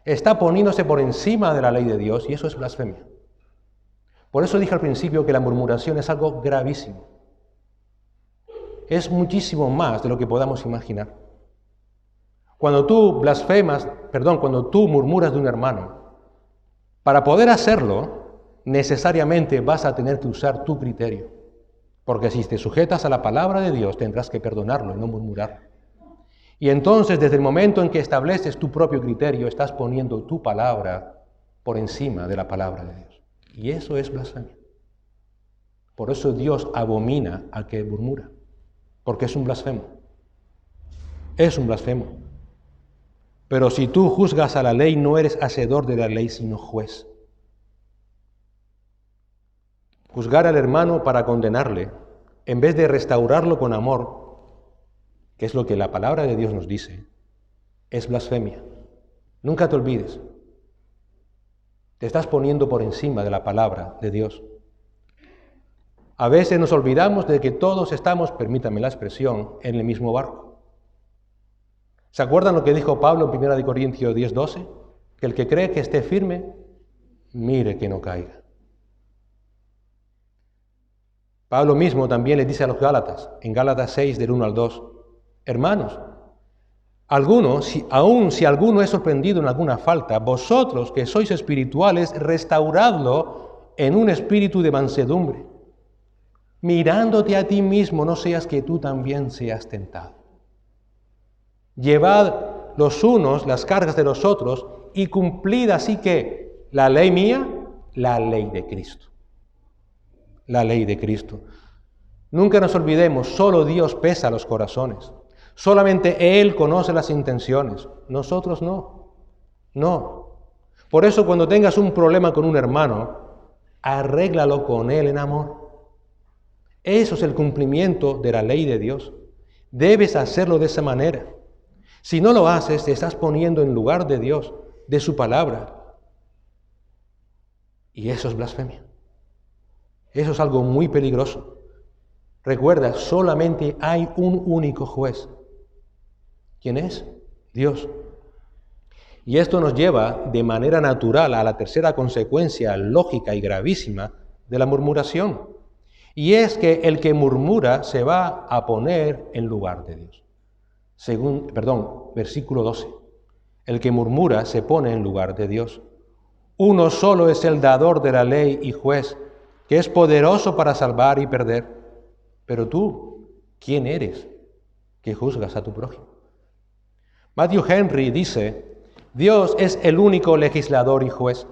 está poniéndose por encima de la ley de Dios y eso es blasfemia. Por eso dije al principio que la murmuración es algo gravísimo. Es muchísimo más de lo que podamos imaginar. Cuando tú cuando tú murmuras de un hermano, para poder hacerlo, necesariamente vas a tener que usar tu criterio. Porque si te sujetas a la palabra de Dios, tendrás que perdonarlo y no murmurarlo. Y entonces, desde el momento en que estableces tu propio criterio, estás poniendo tu palabra por encima de la palabra de Dios. Y eso es blasfemia. Por eso Dios abomina al que murmura. Porque es un blasfemo. Es un blasfemo. Pero si tú juzgas a la ley, no eres hacedor de la ley, sino juez. Juzgar al hermano para condenarle, en vez de restaurarlo con amor, que es lo que la palabra de Dios nos dice, es blasfemia. Nunca te olvides. Te estás poniendo por encima de la palabra de Dios. A veces nos olvidamos de que todos estamos, permítame la expresión, en el mismo barco. ¿Se acuerdan lo que dijo Pablo en 1 Corintios 10:12? Que el que cree que esté firme, mire que no caiga. Pablo mismo también le dice a los Gálatas, en Gálatas 6, del 1 al 2, hermanos, aun si alguno es sorprendido en alguna falta, vosotros que sois espirituales, restauradlo en un espíritu de mansedumbre, mirándote a ti mismo, no seas que tú también seas tentado. Llevad los unos las cargas de los otros y cumplid así que la ley mía, la ley de Cristo. La ley de Cristo. Nunca nos olvidemos, solo Dios pesa los corazones. Solamente Él conoce las intenciones. Nosotros no. No. Por eso cuando tengas un problema con un hermano, arréglalo con él en amor. Eso es el cumplimiento de la ley de Dios. Debes hacerlo de esa manera. Si no lo haces, te estás poniendo en lugar de Dios, de su palabra. Y eso es blasfemia. Eso es algo muy peligroso. Recuerda, solamente hay un único juez. ¿Quién es? Dios. Y esto nos lleva de manera natural a la tercera consecuencia lógica y gravísima de la murmuración. Y es que el que murmura se va a poner en lugar de Dios. Versículo 12. El que murmura se pone en lugar de Dios. Uno solo es el dador de la ley y juez, que es poderoso para salvar y perder. Pero tú, ¿quién eres que juzgas a tu prójimo? Matthew Henry dice, Dios es el único legislador y juez,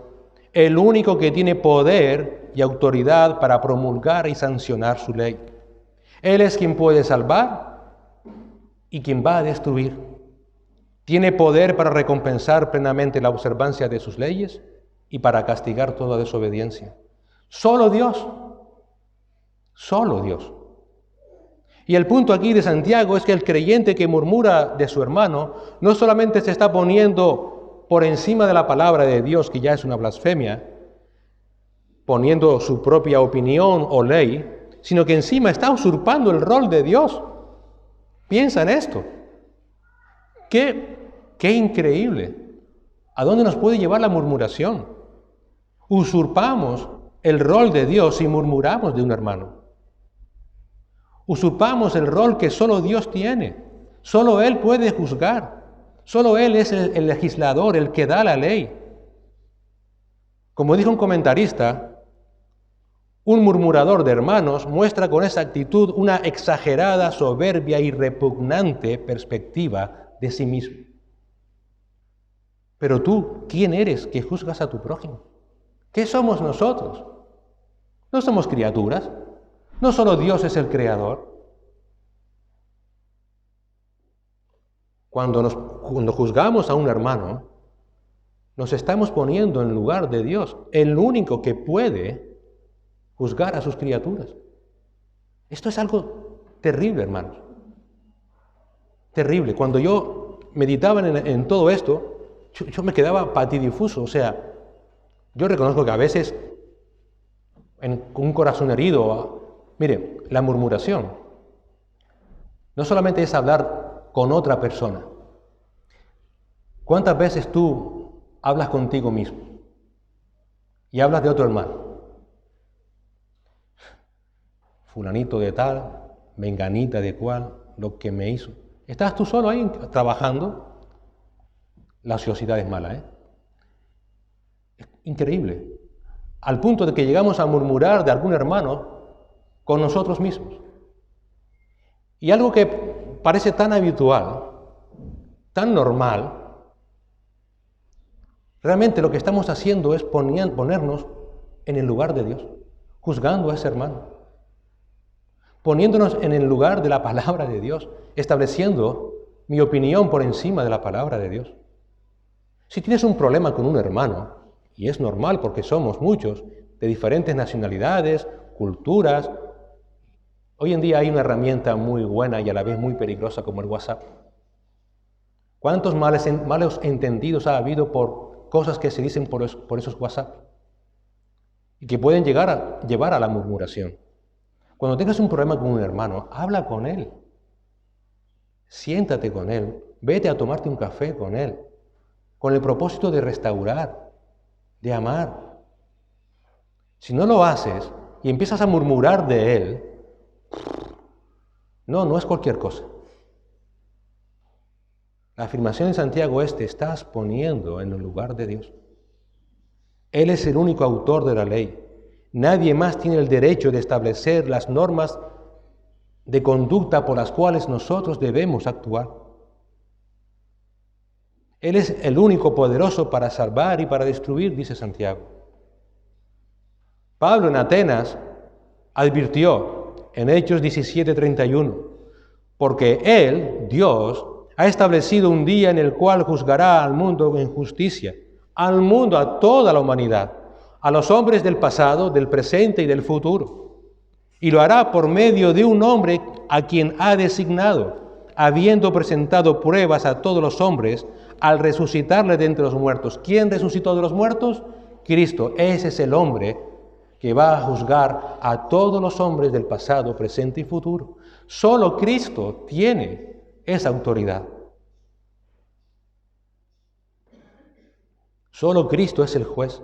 el único que tiene poder y autoridad para promulgar y sancionar su ley. Él es quien puede salvar y quien va a destruir. Tiene poder para recompensar plenamente la observancia de sus leyes y para castigar toda desobediencia. Solo Dios. Solo Dios. Y el punto aquí de Santiago es que el creyente que murmura de su hermano no solamente se está poniendo por encima de la palabra de Dios, que ya es una blasfemia, poniendo su propia opinión o ley, sino que encima está usurpando el rol de Dios. Piensa en esto. ¡Qué increíble! ¿A dónde nos puede llevar la murmuración? Usurpamos el rol de Dios y murmuramos de un hermano. Usurpamos el rol que solo Dios tiene. Solo Él puede juzgar. Solo Él es el legislador, el que da la ley. Como dijo un comentarista, un murmurador de hermanos muestra con esa actitud una exagerada, soberbia y repugnante perspectiva de sí mismo. Pero tú, ¿quién eres que juzgas a tu prójimo? ¿Qué somos nosotros? No somos criaturas. No solo Dios es el creador. Cuando juzgamos a un hermano, nos estamos poniendo en lugar de Dios, el único que puede juzgar a sus criaturas. Esto es algo terrible, hermanos. Terrible. Cuando yo meditaba en todo esto, yo me quedaba patidifuso. O sea, yo reconozco que a veces, con un corazón herido, mire, la murmuración no solamente es hablar con otra persona. ¿Cuántas veces tú hablas contigo mismo y hablas de otro hermano? Fulanito de tal, menganita de cual, lo que me hizo. Estás tú solo ahí trabajando. La ociosidad es mala, ¿eh? Es increíble. Al punto de que llegamos a murmurar de algún hermano con nosotros mismos. Y algo que parece tan habitual, tan normal, realmente lo que estamos haciendo es ponernos en el lugar de Dios, juzgando a ese hermano, poniéndonos en el lugar de la palabra de Dios, estableciendo mi opinión por encima de la palabra de Dios. Si tienes un problema con un hermano, y es normal porque somos muchos, de diferentes nacionalidades, culturas, hoy en día hay una herramienta muy buena y a la vez muy peligrosa como el WhatsApp. ¿Cuántos malos entendidos ha habido por cosas que se dicen por esos WhatsApp? Y que pueden llevar a la murmuración. Cuando tengas un problema con un hermano, habla con él. Siéntate con él. Vete a tomarte un café con él. Con el propósito de restaurar, de amar. Si no lo haces y empiezas a murmurar de él, no es cualquier cosa. La afirmación de Santiago es: te estás poniendo en el lugar de Dios. Él es el único autor de la ley. Nadie más tiene el derecho de establecer las normas de conducta por las cuales nosotros debemos actuar. Él es el único poderoso para salvar y para destruir, dice Santiago. Pablo en Atenas advirtió en Hechos 17:31, porque Él, Dios, ha establecido un día en el cual juzgará al mundo en justicia, al mundo, a toda la humanidad, a los hombres del pasado, del presente y del futuro. Y lo hará por medio de un hombre a quien ha designado, habiendo presentado pruebas a todos los hombres al resucitarle de entre los muertos. ¿Quién resucitó de los muertos? Cristo. Ese es el hombre que va a juzgar a todos los hombres del pasado, presente y futuro. Solo Cristo tiene esa autoridad. Solo Cristo es el juez.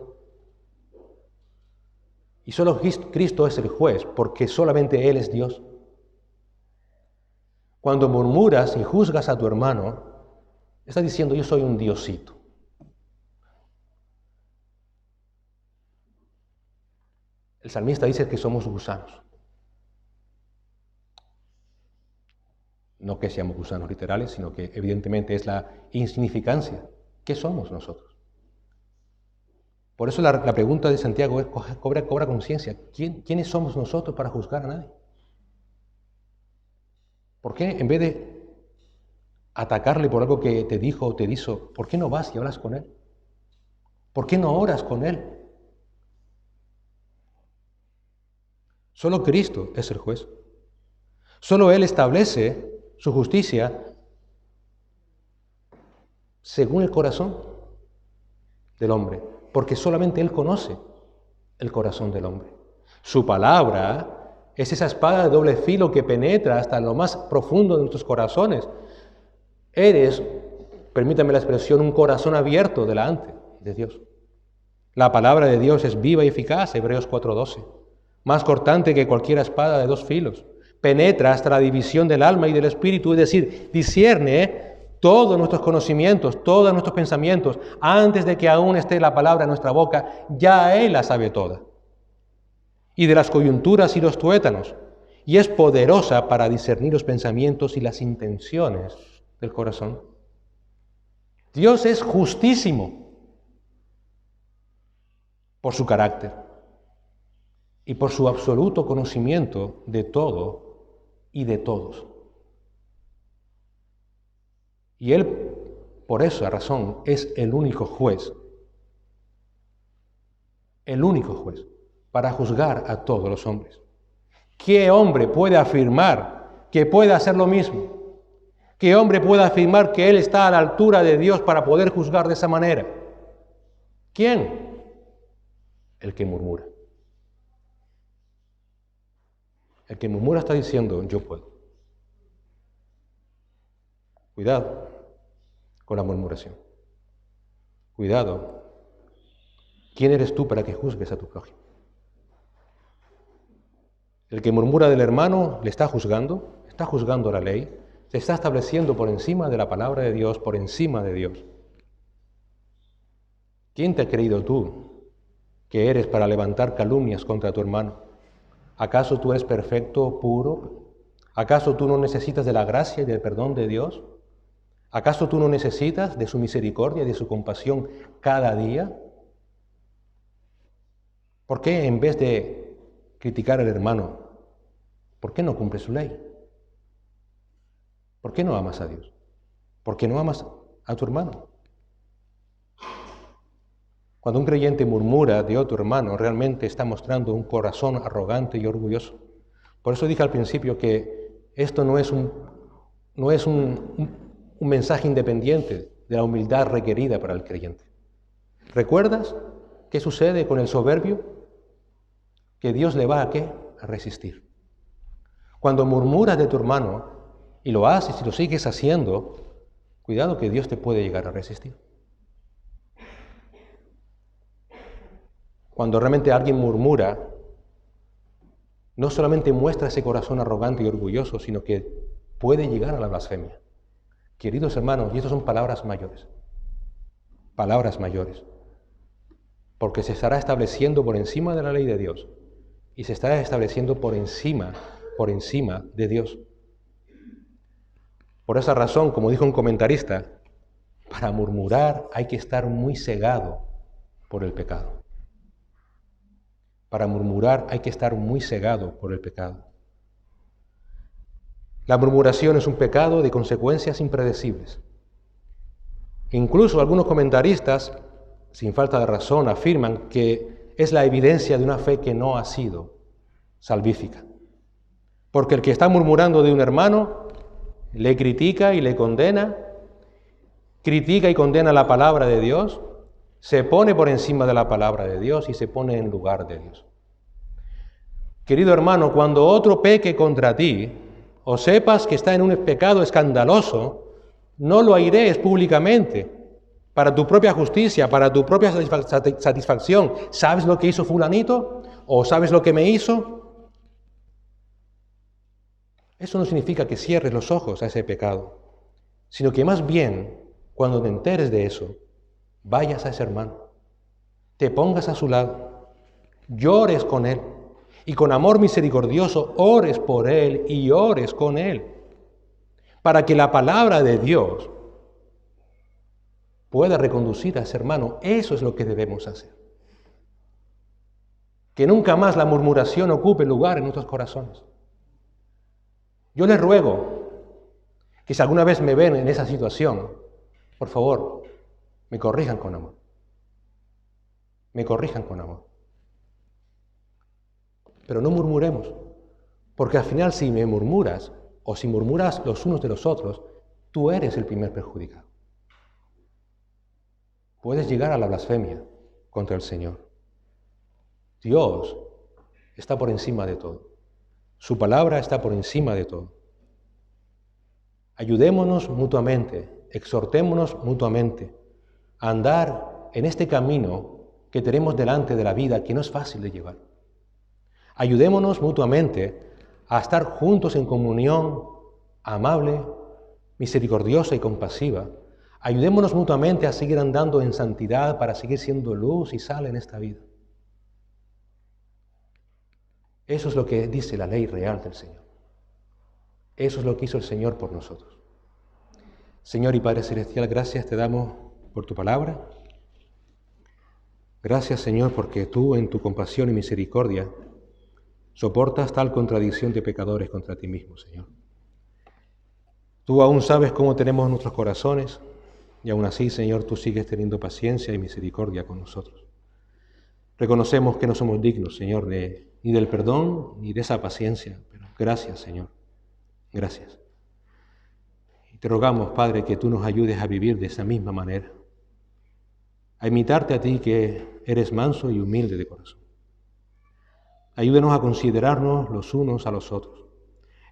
Y solo Cristo es el juez, porque solamente Él es Dios. Cuando murmuras y juzgas a tu hermano, estás diciendo: yo soy un diosito. El salmista dice que somos gusanos. No que seamos gusanos literales, sino que evidentemente es la insignificancia. ¿Qué somos nosotros? Por eso la pregunta de Santiago es: cobra conciencia. ¿Quiénes somos nosotros para juzgar a nadie? ¿Por qué en vez de atacarle por algo que te dijo o te hizo, por qué no vas y hablas con él? ¿Por qué no oras con él? Solo Cristo es el juez. Solo Él establece su justicia según el corazón del hombre, porque solamente Él conoce el corazón del hombre. Su palabra es esa espada de doble filo que penetra hasta lo más profundo de nuestros corazones. Eres, permítame la expresión, un corazón abierto delante de Dios. La palabra de Dios es viva y eficaz, Hebreos 4:12, más cortante que cualquier espada de dos filos. Penetra hasta la división del alma y del espíritu, es decir, discierne todos nuestros conocimientos, todos nuestros pensamientos. Antes de que aún esté la palabra en nuestra boca, ya Él la sabe toda. Y de las coyunturas y los tuétanos. Y es poderosa para discernir los pensamientos y las intenciones del corazón. Dios es justísimo por su carácter y por su absoluto conocimiento de todo y de todos. Y Él, por esa razón, es el único juez para juzgar a todos los hombres. ¿Qué hombre puede afirmar que puede hacer lo mismo? ¿Qué hombre puede afirmar que él está a la altura de Dios para poder juzgar de esa manera? ¿Quién? El que murmura. El que murmura está diciendo, yo puedo. Cuidado con la murmuración. Cuidado. ¿Quién eres tú para que juzgues a tu prójimo? El que murmura del hermano le está juzgando la ley, se está estableciendo por encima de la palabra de Dios, por encima de Dios. ¿Quién te ha creído tú que eres para levantar calumnias contra tu hermano? ¿Acaso tú eres perfecto, puro? ¿Acaso tú no necesitas de la gracia y del perdón de Dios? ¿Acaso tú no necesitas de su misericordia y de su compasión cada día? ¿Por qué en vez de criticar al hermano, por qué no cumple su ley? ¿Por qué no amas a Dios? ¿Por qué no amas a tu hermano? Cuando un creyente murmura de otro hermano, realmente está mostrando un corazón arrogante y orgulloso. Por eso dije al principio que esto no es un mensaje independiente de la humildad requerida para el creyente. ¿Recuerdas qué sucede con el soberbio? Que Dios le va ¿a qué? A resistir. Cuando murmuras de tu hermano y lo haces y lo sigues haciendo, cuidado que Dios te puede llegar a resistir. Cuando realmente alguien murmura, no solamente muestra ese corazón arrogante y orgulloso, sino que puede llegar a la blasfemia. Queridos hermanos, y estas son palabras mayores, porque se estará estableciendo por encima de la ley de Dios y se estará estableciendo por encima de Dios. Por esa razón, como dijo un comentarista, para murmurar hay que estar muy cegado por el pecado. Para murmurar hay que estar muy cegado por el pecado. La murmuración es un pecado de consecuencias impredecibles. Incluso algunos comentaristas, sin falta de razón, afirman que es la evidencia de una fe que no ha sido salvífica. Porque el que está murmurando de un hermano le critica y le condena, critica y condena la palabra de Dios, se pone por encima de la palabra de Dios y se pone en lugar de Dios. Querido hermano, cuando otro peque contra ti, o sepas que está en un pecado escandaloso, no lo airees públicamente para tu propia justicia, para tu propia satisfacción. ¿Sabes lo que hizo fulanito? ¿O sabes lo que me hizo? Eso no significa que cierres los ojos a ese pecado, sino que más bien, cuando te enteres de eso, vayas a ese hermano, te pongas a su lado, llores con él y con amor misericordioso ores por él y ores con él, para que la palabra de Dios pueda reconducir a ese hermano. Eso es lo que debemos hacer. Que nunca más la murmuración ocupe lugar en nuestros corazones. Yo les ruego que si alguna vez me ven en esa situación, por favor, me corrijan con amor. Me corrijan con amor. pero no murmuremos, porque al final si me murmuras, o si murmuras los unos de los otros, tú eres el primer perjudicado. Puedes llegar a la blasfemia contra el Señor. Dios está por encima de todo. Su palabra está por encima de todo. Ayudémonos mutuamente, exhortémonos mutuamente a andar en este camino que tenemos delante de la vida, que no es fácil de llevar. Ayudémonos mutuamente a estar juntos en comunión amable, misericordiosa y compasiva. Ayudémonos mutuamente a seguir andando en santidad para seguir siendo luz y sal en esta vida. Eso es lo que dice la ley real del Señor. Eso es lo que hizo el Señor por nosotros. Señor y Padre Celestial, gracias te damos por tu palabra. Gracias, Señor, porque tú en tu compasión y misericordia soportas tal contradicción de pecadores contra ti mismo, Señor. Tú aún sabes cómo tenemos nuestros corazones y aún así, Señor, tú sigues teniendo paciencia y misericordia con nosotros. Reconocemos que no somos dignos, Señor, ni del perdón ni de esa paciencia, pero gracias, Señor, gracias. Y te rogamos, Padre, que tú nos ayudes a vivir de esa misma manera, a imitarte a ti que eres manso y humilde de corazón. Ayúdenos a considerarnos los unos a los otros.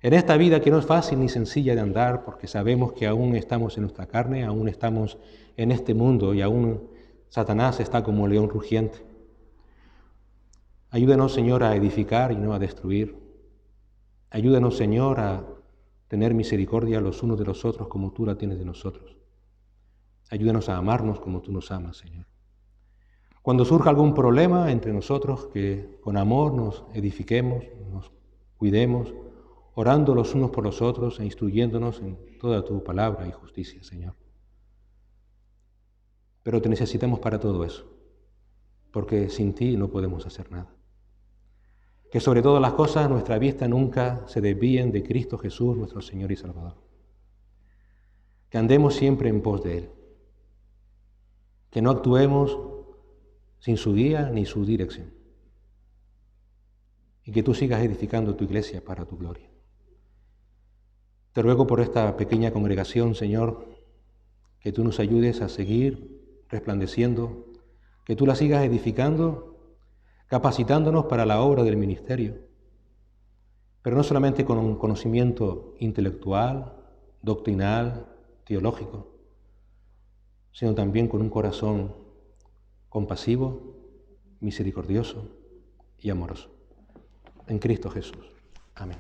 En esta vida que no es fácil ni sencilla de andar, porque sabemos que aún estamos en nuestra carne, aún estamos en este mundo y aún Satanás está como león rugiente. Ayúdenos, Señor, a edificar y no a destruir. Ayúdenos, Señor, a tener misericordia los unos de los otros como tú la tienes de nosotros. Ayúdenos a amarnos como tú nos amas, Señor. Cuando surja algún problema entre nosotros, que con amor nos edifiquemos, nos cuidemos, orando los unos por los otros e instruyéndonos en toda tu palabra y justicia, Señor. Pero te necesitamos para todo eso, porque sin ti no podemos hacer nada. Que sobre todas las cosas nuestra vista nunca se desvíen de Cristo Jesús, nuestro Señor y Salvador. Que andemos siempre en pos de Él. Que no actuemos sin su guía ni su dirección. Y que tú sigas edificando tu iglesia para tu gloria. Te ruego por esta pequeña congregación, Señor, que tú nos ayudes a seguir resplandeciendo, que tú la sigas edificando, capacitándonos para la obra del ministerio, pero no solamente con un conocimiento intelectual, doctrinal, teológico, sino también con un corazón compasivo, misericordioso y amoroso. En Cristo Jesús. Amén.